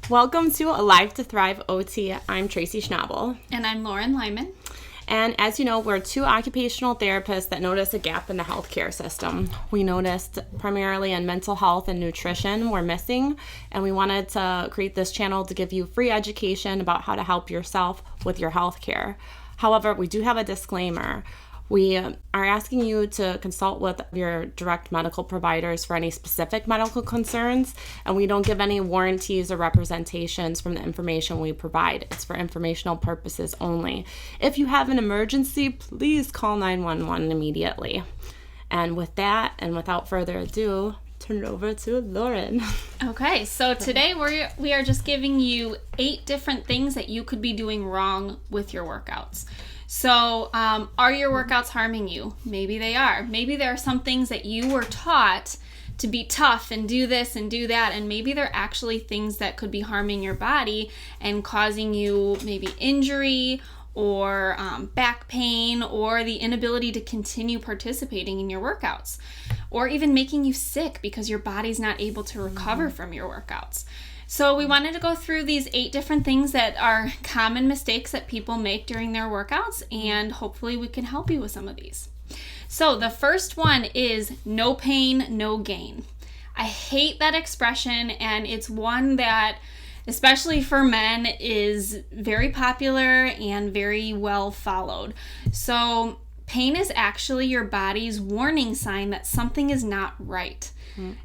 Welcome to Alive to Thrive OT. I'm Tracy Schnabel. And I'm Lauren Lyman. And as you know, we're two occupational therapists that noticed a gap in the healthcare system. We noticed primarily in mental health and nutrition we're missing, and we wanted to create this channel to give you free education about how to help yourself with your healthcare. However, we do have a disclaimer. We are asking you to consult with your direct medical providers for any specific medical concerns, and we don't give any warranties or representations from the information we provide. It's for informational purposes only. If you have an emergency, please call 911 immediately. And with that, and without further ado, turn it over to Lauren. Okay, so today we are just giving you 8 different things that you could be doing wrong with your workouts. So, are your workouts harming you? Maybe they are. Maybe there are some things that you were taught to be tough and do this and do that, and maybe they're actually things that could be harming your body and causing you maybe injury or back pain or the inability to continue participating in your workouts, or even making you sick because your body's not able to recover from your workouts. So we wanted to go through these 8 different things that are common mistakes that people make during their workouts, and hopefully we can help you with some of these. So the first one is no pain, no gain. I hate that expression, and it's one that, especially for men, is very popular and very well followed. So pain is actually your body's warning sign that something is not right.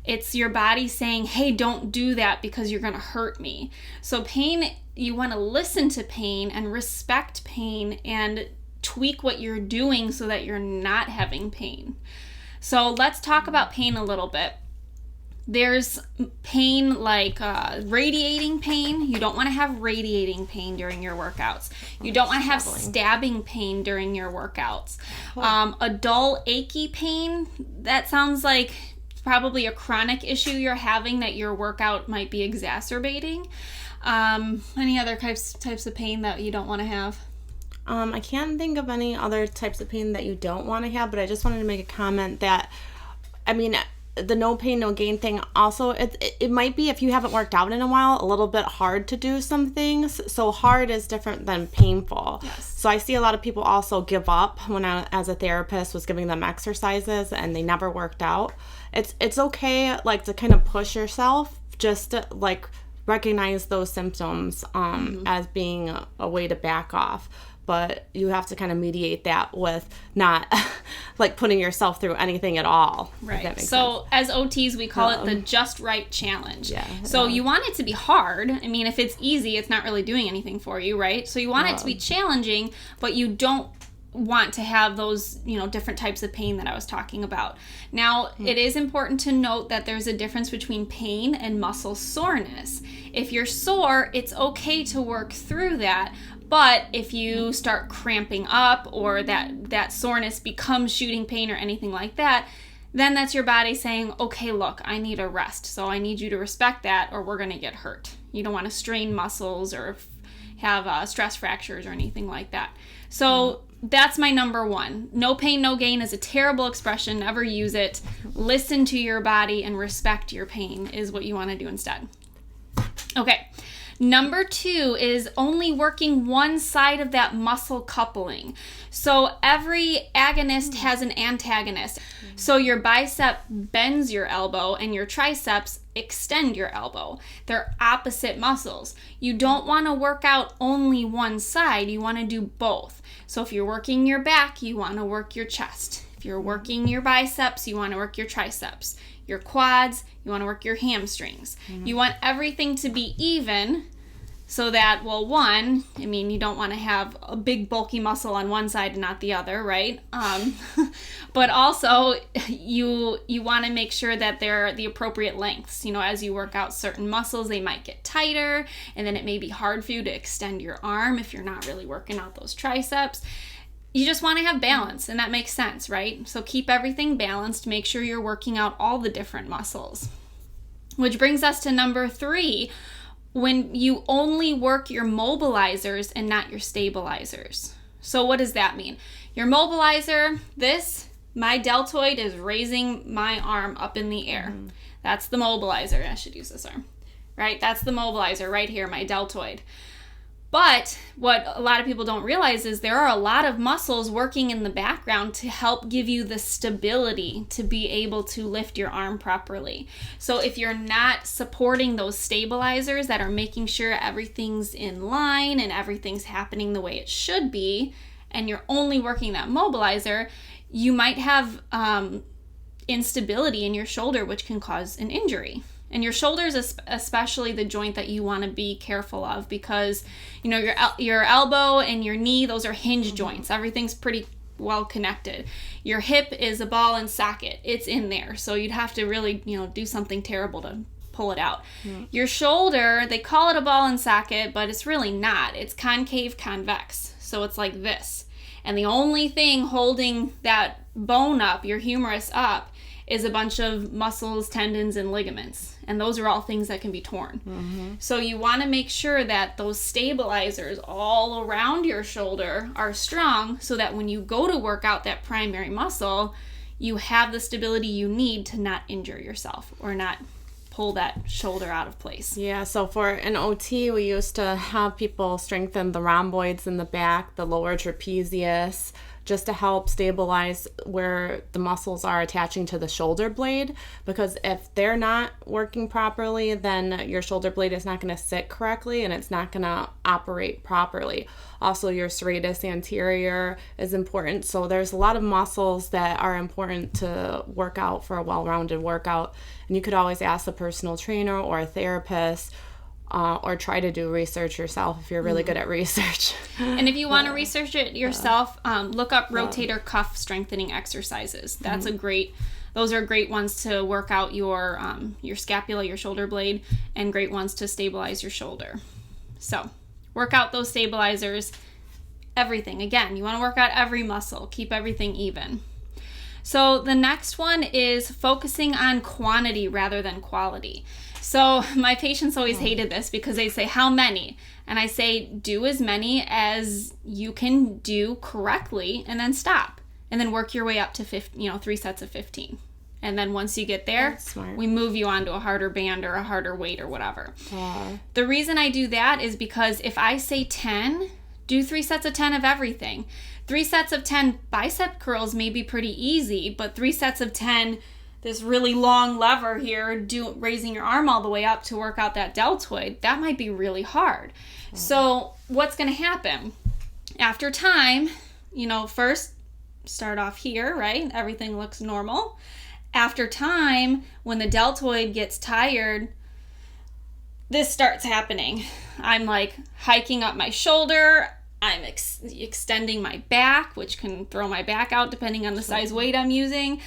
It's your body saying, hey, don't do that because you're going to hurt me. So pain, you want to listen to pain and respect pain and tweak what you're doing so that you're not having pain. So let's talk about pain a little bit. There's pain like radiating pain. You don't want to have radiating pain during your workouts. You don't want to have stabbing pain during your workouts. A dull, achy pain, that sounds like probably a chronic issue you're having that your workout might be exacerbating. Any other types of pain that you don't want to have? I can't think of any other types of pain that you don't want to have, but I just wanted to make a comment that, the no pain, no gain thing also, it might be, if you haven't worked out in a while, a little bit hard to do some things. So hard is different than painful. Yes. So I see a lot of people also give up when I, as a therapist, was giving them exercises and they never worked out. It's okay, like, to kind of push yourself, just to, like, recognize those symptoms as being a way to back off. But you have to kind of mediate that with not like putting yourself through anything at all. Right. So as OTs, we call it the just right challenge. Yeah. So you want it to be hard. I mean, if it's easy, it's not really doing anything for you, right? So you want it to be challenging, but you don't want to have those, different types of pain that I was talking about. Now, it is important to note that there's a difference between pain and muscle soreness. If you're sore, it's okay to work through that. But if you start cramping up or that soreness becomes shooting pain or anything like that, then that's your body saying, okay, look, I need a rest. So I need you to respect that or we're going to get hurt. You don't want to strain muscles or have stress fractures or anything like that. So that's my number one. No pain, no gain is a terrible expression. Never use it. Listen to your body and respect your pain is what you want to do instead. Okay. Number 2 is only working one side of that muscle coupling. So every agonist has an antagonist. So your bicep bends your elbow and your triceps extend your elbow. They're opposite muscles. You don't want to work out only one side. You want to do both. So if you're working your back, you want to work your chest. If you're working your biceps, you want to work your triceps. Your quads, you want to work your hamstrings. You want everything to be even so that, you don't want to have a big bulky muscle on one side and not the other, right? But also you want to make sure that they're the appropriate lengths. As you work out certain muscles, they might get tighter, and then it may be hard for you to extend your arm if you're not really working out those triceps. You just want to have balance, and that makes sense, right? So keep everything balanced. Make sure you're working out all the different muscles. Which brings us to number 3, when you only work your mobilizers and not your stabilizers. So what does that mean? Your mobilizer, my deltoid is raising my arm up in the air. That's the mobilizer. I should use this arm. right? That's the mobilizer right here, my deltoid. But what a lot of people don't realize is there are a lot of muscles working in the background to help give you the stability to be able to lift your arm properly. So if you're not supporting those stabilizers that are making sure everything's in line and everything's happening the way it should be, and you're only working that mobilizer, you might have instability in your shoulder, which can cause an injury. And your shoulder is especially the joint that you want to be careful of, because you know your elbow and your knee, those are hinge joints. Everything's pretty well connected. Your hip is a ball and socket. It's in there. So you'd have to really, do something terrible to pull it out. Your shoulder, they call it a ball and socket, but it's really not. It's concave convex. So it's like this. And the only thing holding that bone up, your humerus up, is a bunch of muscles, tendons, and ligaments. And those are all things that can be torn. So you want to make sure that those stabilizers all around your shoulder are strong, so that when you go to work out that primary muscle, you have the stability you need to not injure yourself or not pull that shoulder out of place. Yeah, so for an OT, we used to have people strengthen the rhomboids in the back, the lower trapezius, just to help stabilize where the muscles are attaching to the shoulder blade, because if they're not working properly, then your shoulder blade is not going to sit correctly and it's not going to operate properly. Also, your serratus anterior is important. So there's a lot of muscles that are important to work out for a well-rounded workout. And you could always ask a personal trainer or a therapist, or try to do research yourself if you're really good at research. And if you want to research it yourself, look up rotator cuff strengthening exercises. That's those are great ones to work out your scapula, your shoulder blade, and great ones to stabilize your shoulder. So work out those stabilizers, everything. Again, you want to work out every muscle, keep everything even. So the next one is focusing on quantity rather than quality. So my patients always hated this because they say, how many? And I say, do as many as you can do correctly and then stop. And then work your way up to 3 sets of 15. And then once you get there, we move you on to a harder band or a harder weight or whatever. The reason I do that is because if I say 10, do 3 sets of 10 of everything. 3 sets of 10 bicep curls may be pretty easy, but 3 sets of 10, this really long lever here, raising your arm all the way up to work out that deltoid, that might be really hard. So what's going to happen? After time, first start off here, right? Everything looks normal. After time, when the deltoid gets tired, this starts happening. I'm like hiking up my shoulder. I'm extending my back, which can throw my back out depending on the size weight I'm using.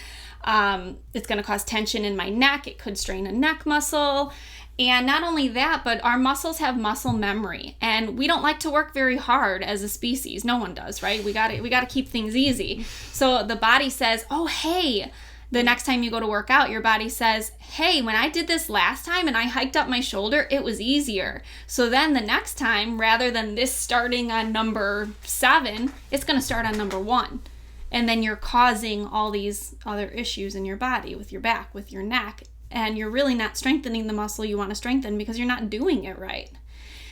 It's going to cause tension in my neck. It could strain a neck muscle. And not only that, but our muscles have muscle memory, and we don't like to work very hard as a species. No one does, right? We got to keep things easy. So the body says, oh, hey, the next time you go to work out, your body says, hey, when I did this last time and I hiked up my shoulder, it was easier. So then the next time, rather than this starting on number 7, it's going to start on number 1. And then you're causing all these other issues in your body, with your back, with your neck, and you're really not strengthening the muscle you want to strengthen because you're not doing it right.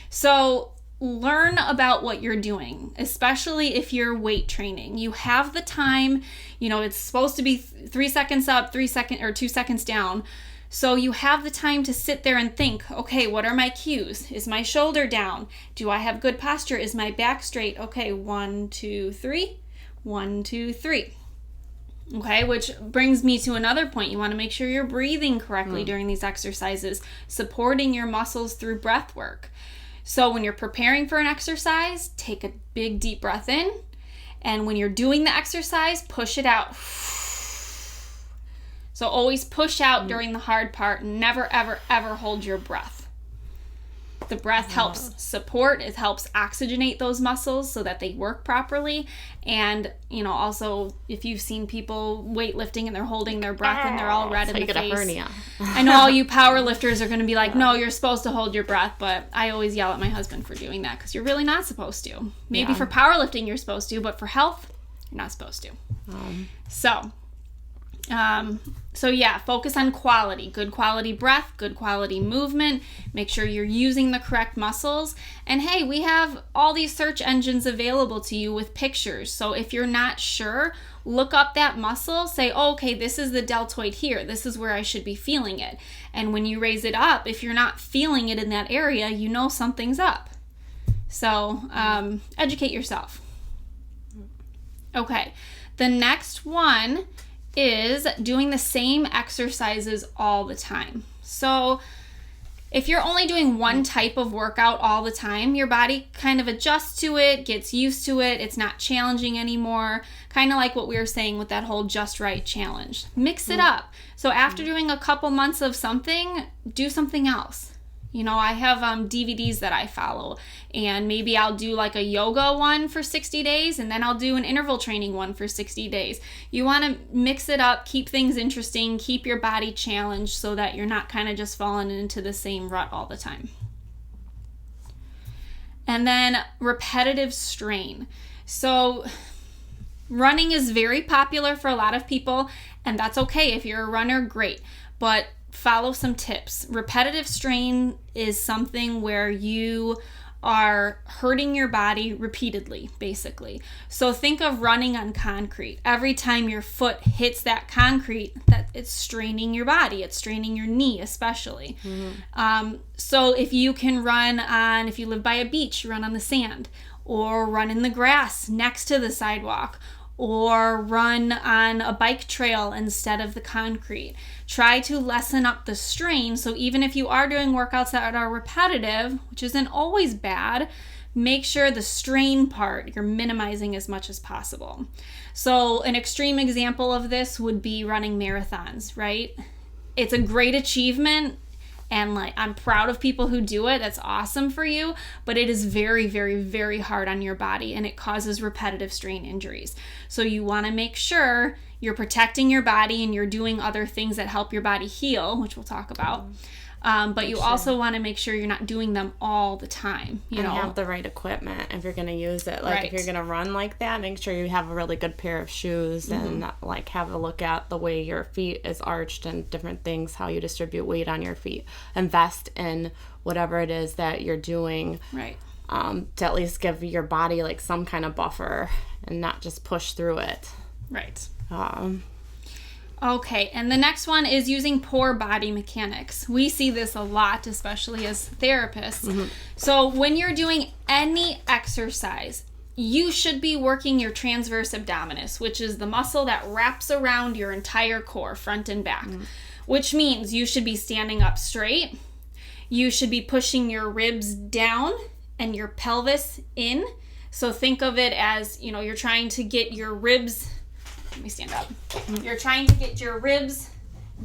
So learn about what you're doing, especially if you're weight training. You have the time, it's supposed to be 3 seconds up, 2 seconds down. So you have the time to sit there and think, okay, what are my cues? Is my shoulder down? Do I have good posture? Is my back straight? Okay, 1, 2, 3. 1, 2, 3. Okay, which brings me to another point. You want to make sure you're breathing correctly during these exercises, supporting your muscles through breath work. So when you're preparing for an exercise, take a big deep breath in. And when you're doing the exercise, push it out. So always push out during the hard part. Never, ever, ever hold your breath. The breath helps support, it helps oxygenate those muscles so that they work properly. And, also if you've seen people weightlifting and they're holding their breath and they're all red in the face. A hernia. I know all you power lifters are going to be like, no, you're supposed to hold your breath. But I always yell at my husband for doing that because you're really not supposed to. Maybe for powerlifting you're supposed to, but for health, you're not supposed to. So So yeah, focus on quality, good quality breath, good quality movement. Make sure you're using the correct muscles. And hey, we have all these search engines available to you with pictures. So if you're not sure, look up that muscle, say, oh, okay, this is the deltoid here. This is where I should be feeling it. And when you raise it up, if you're not feeling it in that area, you know something's up. So educate yourself. Okay, the next one is doing the same exercises all the time. So if you're only doing one type of workout all the time, your body kind of adjusts to it, gets used to it, it's not challenging anymore, kind of like what we were saying with that whole Just Right challenge. Mix it up. So after doing a couple months of something, do something else. You know, I have DVDs that I follow, and maybe I'll do like a yoga one for 60 days, and then I'll do an interval training one for 60 days. You want to mix it up, keep things interesting, keep your body challenged so that you're not kind of just falling into the same rut all the time. And then repetitive strain. So running is very popular for a lot of people, and that's okay. If you're a runner, great. But follow some tips. Repetitive strain is something where you are hurting your body repeatedly, basically. So think of running on concrete. Every time your foot hits that concrete, that it's straining your body. It's straining your knee, especially. So if you can if you live by a beach, run on the sand, or run in the grass next to the sidewalk, or run on a bike trail instead of the concrete. Try to lessen up the strain. So even if you are doing workouts that are repetitive, which isn't always bad, make sure the strain part you're minimizing as much as possible. So an extreme example of this would be running marathons, right? It's a great achievement, and like I'm proud of people who do it. That's awesome for you, but it is very, very, very hard on your body, and it causes repetitive strain injuries. So you want to make sure you're protecting your body and you're doing other things that help your body heal, which we'll talk about. But you also want to make sure you're not doing them all the time. You know, have the right equipment if you're going to use it. Like if you're going to run like that, make sure you have a really good pair of shoes and like have a look at the way your feet is arched and different things, how you distribute weight on your feet. Invest in whatever it is that you're doing. Right. To at least give your body like some kind of buffer and not just push through it. Right. Okay, and the next one is using poor body mechanics. We see this a lot, especially as therapists. So when you're doing any exercise, you should be working your transverse abdominis, which is the muscle that wraps around your entire core, front and back, which means you should be standing up straight. You should be pushing your ribs down and your pelvis in. So think of it as, you know, you're trying to get your ribs. Let me stand up. You're trying to get your ribs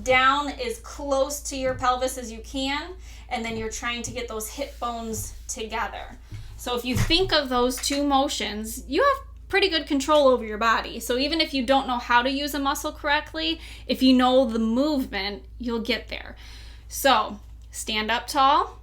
down as close to your pelvis as you can, and then you're trying to get those hip bones together. So if you think of those two motions, you have pretty good control over your body. So even if you don't know how to use a muscle correctly, if you know the movement, you'll get there. So stand up tall,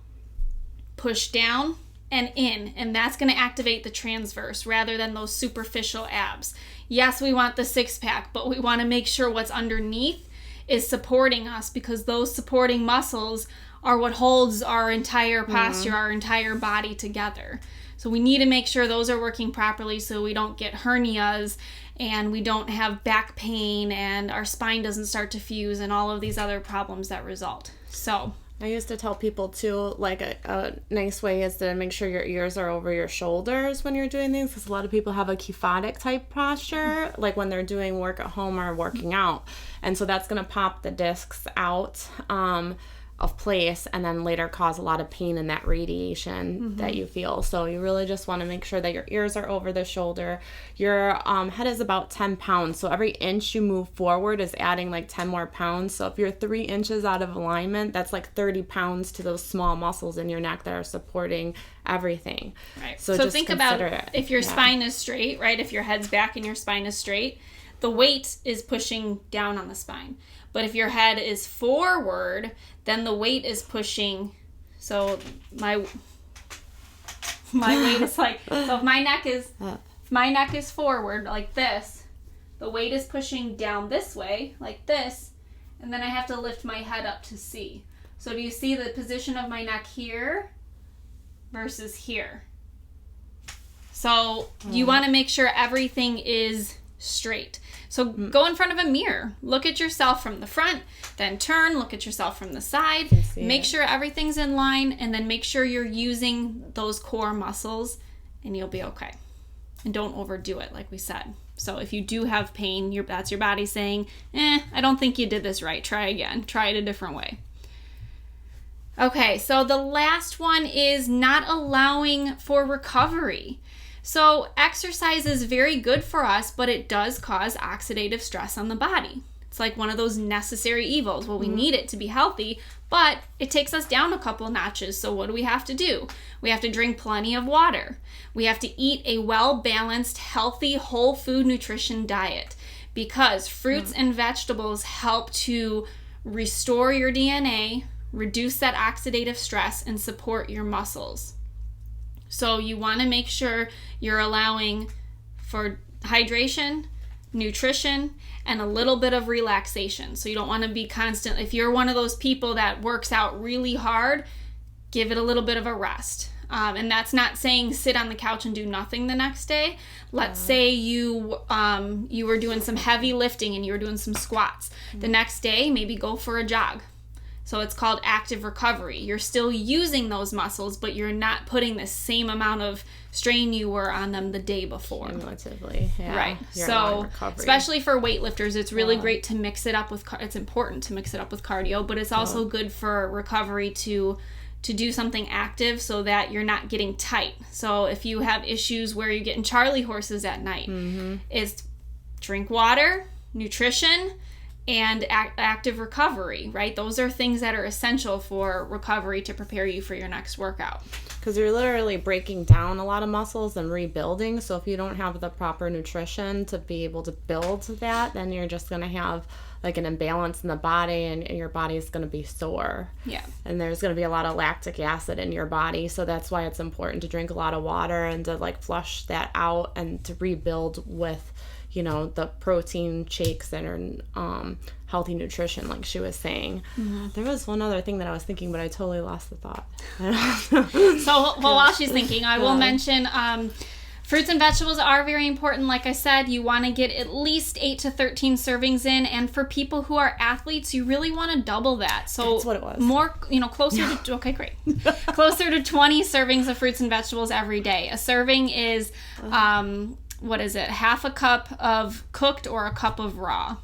push down and in, and that's going to activate the transverse rather than those superficial abs. Yes, we want the six-pack, but we want to make sure what's underneath is supporting us, because those supporting muscles are what holds our entire posture, our entire body together. So we need to make sure those are working properly so we don't get hernias and we don't have back pain and our spine doesn't start to fuse and all of these other problems that result. So I used to tell people too, like a nice way is to make sure your ears are over your shoulders when you're doing things, because a lot of people have a kyphotic type posture, like when they're doing work at home or working out. And so that's going to pop the discs out of place and then later cause a lot of pain in that radiation that you feel. So you really just want to make sure that your ears are over the shoulder. Your head is about 10 pounds. So every inch you move forward is adding like 10 more pounds. So if you're 3 inches out of alignment, that's like 30 pounds to those small muscles in your neck that are supporting everything. Right. So just think about it. If your spine is straight, right? If your head's back and your spine is straight, the weight is pushing down on the spine. But if your head is forward, then the weight is pushing. So my weight is like, so if my neck is forward like this, the weight is pushing down this way, like this, and then I have to lift my head up to see. So do you see the position of my neck here versus here? So you want to make sure everything is straight. So go in front of a mirror, look at yourself from the front, then turn, look at yourself from the side, make sure everything's in line, and then make sure you're using those core muscles, and you'll be okay. And don't overdo it, like we said. So if you do have pain, that's your body saying, I don't think you did this right. Try again. Try it a different way. Okay, so the last one is not allowing for recovery. So exercise is very good for us, but it does cause oxidative stress on the body. It's like one of those necessary evils. Well, we need it to be healthy, but it takes us down a couple notches. So what do we have to do? We have to drink plenty of water. We have to eat a well-balanced, healthy, whole food nutrition diet, because fruits and vegetables help to restore your DNA, reduce that oxidative stress, and support your muscles. So you want to make sure you're allowing for hydration, nutrition, and a little bit of relaxation. So you don't want to be constant. If you're one of those people that works out really hard, give it a little bit of a rest. And that's not saying sit on the couch and do nothing the next day. Let's say you were doing some heavy lifting and you were doing some squats. The next day, maybe go for a jog. So it's called active recovery. You're still using those muscles, but you're not putting the same amount of strain you were on them the day before. Cumulatively, yeah. Right. So especially for weightlifters, it's really great to mix it up with, it's important to mix it up with cardio, but it's also good for recovery to do something active so that you're not getting tight. So if you have issues where you're getting Charlie horses at night, is drink water, nutrition, and active recovery, right? Those are things that are essential for recovery to prepare you for your next workout. Because you're literally breaking down a lot of muscles and rebuilding. So if you don't have the proper nutrition to be able to build that, then you're just going to have like an imbalance in the body, and your body is going to be sore. Yeah. And there's going to be a lot of lactic acid in your body. So that's why it's important to drink a lot of water and to like flush that out and to rebuild with, you know, the protein shakes that are healthy nutrition, like she was saying. There was one other thing that I was thinking, but I totally lost the thought. So while she's thinking, I will mention fruits and vegetables are very important. Like I said, you want to get at least 8 to 13 servings in. And for people who are athletes, you really want to double that. So that's what it was. More, closer to, okay, great. Closer to 20 servings of fruits and vegetables every day. A serving is, half a cup of cooked or a cup of raw.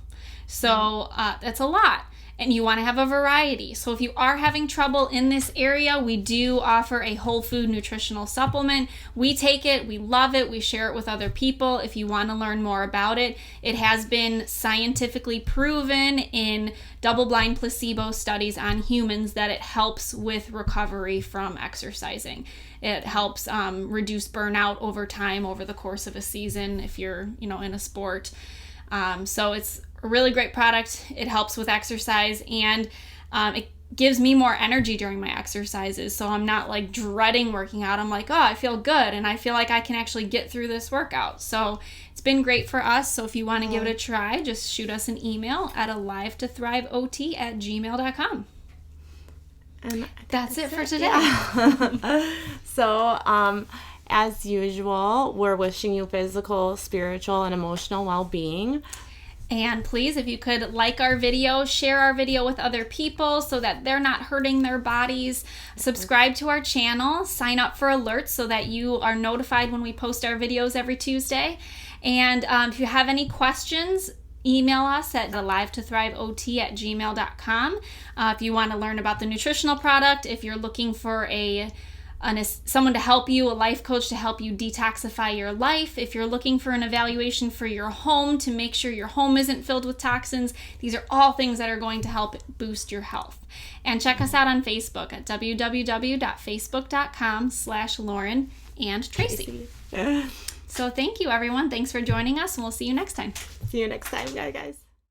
So that's a lot. And you want to have a variety. So if you are having trouble in this area, we do offer a whole food nutritional supplement. We take it, we love it, we share it with other people. If you want to learn more about it, it has been scientifically proven in double-blind placebo studies on humans that it helps with recovery from exercising. It helps reduce burnout over time, over the course of a season if you're, in a sport. So it's a really great product. It helps with exercise, and it gives me more energy during my exercises. So I'm not like dreading working out. I'm like, I feel good, and I feel like I can actually get through this workout. So it's been great for us. So if you want to give it a try, just shoot us an email at alive2thriveot@gmail.com. And that's it for today. Yeah. So, as usual, we're wishing you physical, spiritual, and emotional well-being. And please, if you could like our video, share our video with other people so that they're not hurting their bodies. Subscribe to our channel. Sign up for alerts so that you are notified when we post our videos every Tuesday. And if you have any questions, email us at alive2thriveot@gmail.com. If you want to learn about the nutritional product, if you're looking for someone to help you, a life coach to help you detoxify your life, if you're looking for an evaluation for your home to make sure your home isn't filled with toxins, these are all things that are going to help boost your health. And check us out on Facebook at www.facebook.com/Lauren and Tracy. So thank you, everyone. Thanks for joining us, and we'll see you next time. See you next time, guys.